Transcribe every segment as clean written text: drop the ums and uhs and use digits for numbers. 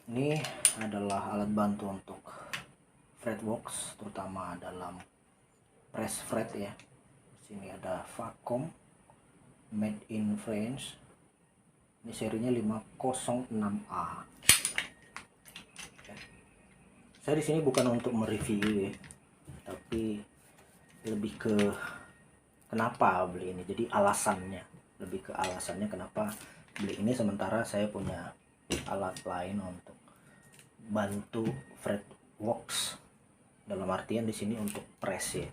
Ini adalah alat bantu untuk fretworks, terutama dalam press fret ya. Sini ada Vacom made in France. Ini serinya 506A. Saya di sini bukan untuk mereview ya, tapi lebih ke kenapa beli ini. Jadi alasannya, lebih ke alasannya kenapa beli ini, sementara saya punya alat lain untuk bantu fretworks, dalam artian di sini untuk press ya.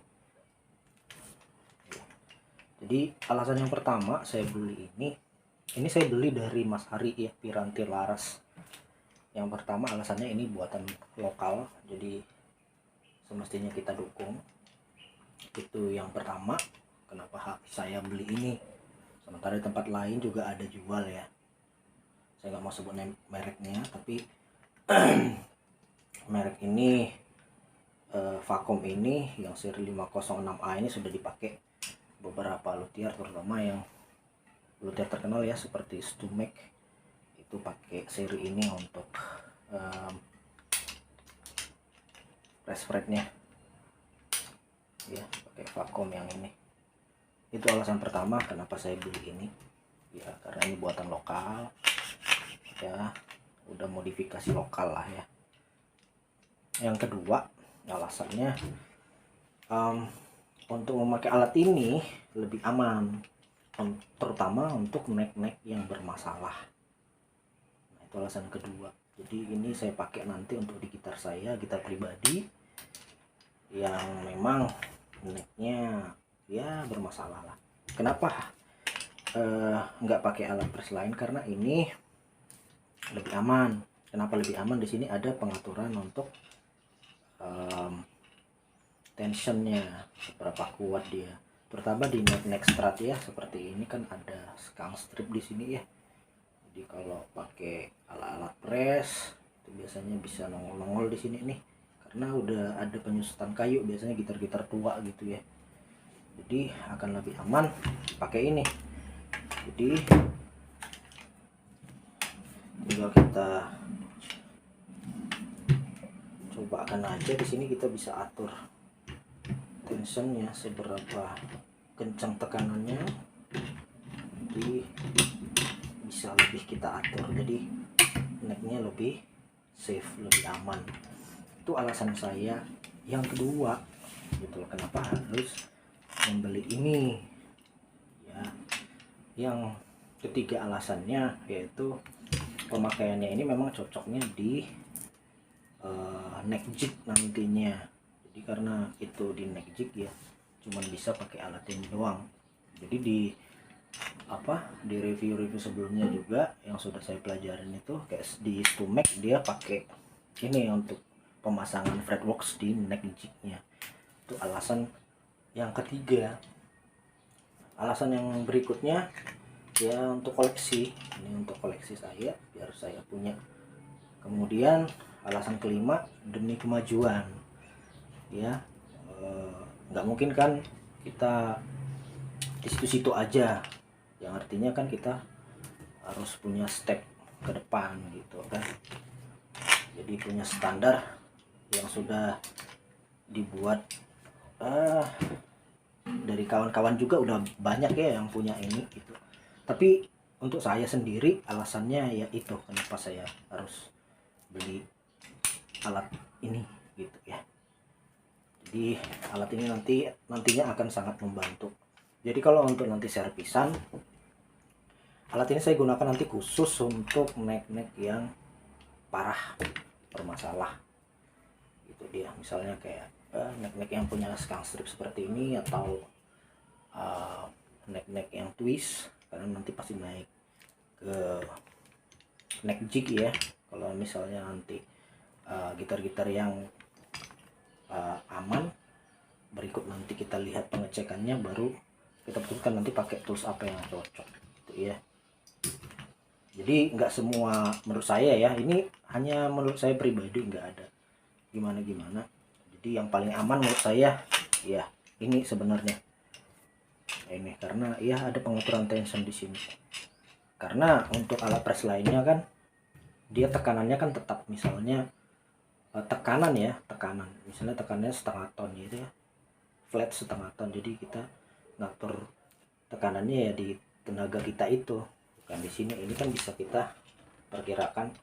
Jadi alasan yang pertama saya beli ini saya beli dari Mas Hari ya, Piranti Laras. Yang pertama alasannya ini buatan lokal, jadi semestinya kita dukung. Itu yang pertama kenapa saya beli ini, sementara di tempat lain juga ada jual ya. Saya nggak mau sebut mereknya, tapi merek ini Vacom ini yang seri 506A ini sudah dipakai beberapa luthier, terutama yang luthier terkenal ya seperti Stumek, itu pakai seri ini untuk press fretnya ya, pakai Vacom yang ini. Itu alasan pertama kenapa saya beli ini ya, karena ini buatan lokal ya, udah modifikasi lokal lah ya. Yang kedua alasannya untuk memakai alat ini lebih aman, terutama untuk neck yang bermasalah. Nah, itu alasan kedua. Jadi ini saya pakai nanti untuk di gitar saya, gitar pribadi yang memang necknya ya bermasalah lah. Kenapa nggak pakai alat press lain? Karena ini lebih aman. Kenapa lebih aman? Di sini ada pengaturan untuk tensionnya, seberapa kuat dia, terutama di neck strat ya, seperti ini kan ada skang strip di sini ya. Jadi kalau pakai alat-alat press itu biasanya bisa nongol-nongol di sini nih, karena udah ada penyusutan kayu biasanya gitar-gitar tua gitu ya. Jadi akan lebih aman pakai ini. Jadi tinggal kita cobakan aja, di sini kita bisa atur tensionnya seberapa kencang tekanannya, jadi bisa lebih kita atur, jadi necknya lebih safe, lebih aman. Itu alasan saya yang kedua gitu, kenapa harus membeli ini ya. Yang ketiga alasannya yaitu pemakaiannya ini memang cocoknya di neck jig nantinya. Jadi karena itu di neck jig ya, cuman bisa pakai alat ini doang. Jadi di review sebelumnya juga yang sudah saya pelajarin itu kayak di Stumek, dia pakai ini untuk pemasangan fretworks di neck jignya. Itu alasan yang ketiga. Alasan yang berikutnya ya untuk koleksi, ini untuk koleksi saya biar saya punya. Kemudian alasan kelima demi kemajuan ya, nggak mungkin kan kita di situ-situ aja, yang artinya kan kita harus punya step ke depan gitu kan. Jadi punya standar yang sudah dibuat dari kawan-kawan juga, udah banyak ya yang punya ini gitu. Tapi untuk saya sendiri alasannya ya itu kenapa saya harus beli alat ini gitu ya. Jadi alat ini nantinya akan sangat membantu. Jadi kalau untuk nanti servisan, alat ini saya gunakan nanti khusus untuk neck yang parah bermasalah gitu dia. Misalnya kayak neck yang punya skang strip seperti ini, atau neck yang twist, karena nanti pasti naik ke neck jig ya. Kalau misalnya nanti gitar-gitar yang aman, berikut nanti kita lihat pengecekannya, baru kita putuskan nanti pakai tools apa yang cocok gitu ya. Jadi nggak semua, menurut saya ya, ini hanya menurut saya pribadi, nggak ada gimana-gimana. Jadi yang paling aman menurut saya ya ini sebenarnya ini, karena ya ada pengaturan tension di sini. Karena untuk alat press lainnya kan dia tekanannya kan tetap, misalnya tekanan misalnya tekanannya setengah ton gitu ya, flat setengah ton, jadi kita ngatur tekanannya ya di tenaga kita itu, bukan di sini. Ini kan bisa kita perkirakan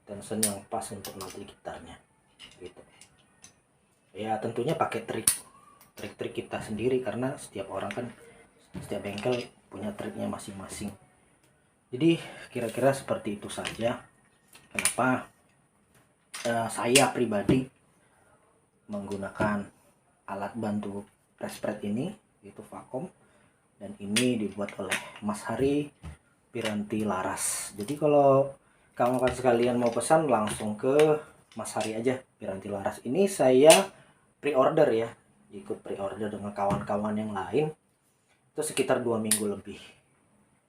tension yang pas untuk nanti gitarnya gitu ya. Tentunya pakai trik kita sendiri, karena setiap orang kan, setiap bengkel punya triknya masing-masing. Jadi kira-kira seperti itu saja kenapa saya pribadi menggunakan alat bantu press spread ini, yaitu Vacom, dan ini dibuat oleh Mas Hari Piranti Laras. Jadi kalau kawan-kawan sekalian mau pesan, langsung ke Mas Hari aja, Piranti Laras. Ini saya pre-order ya, ikut pre-order dengan kawan-kawan yang lain, itu sekitar 2 minggu lebih.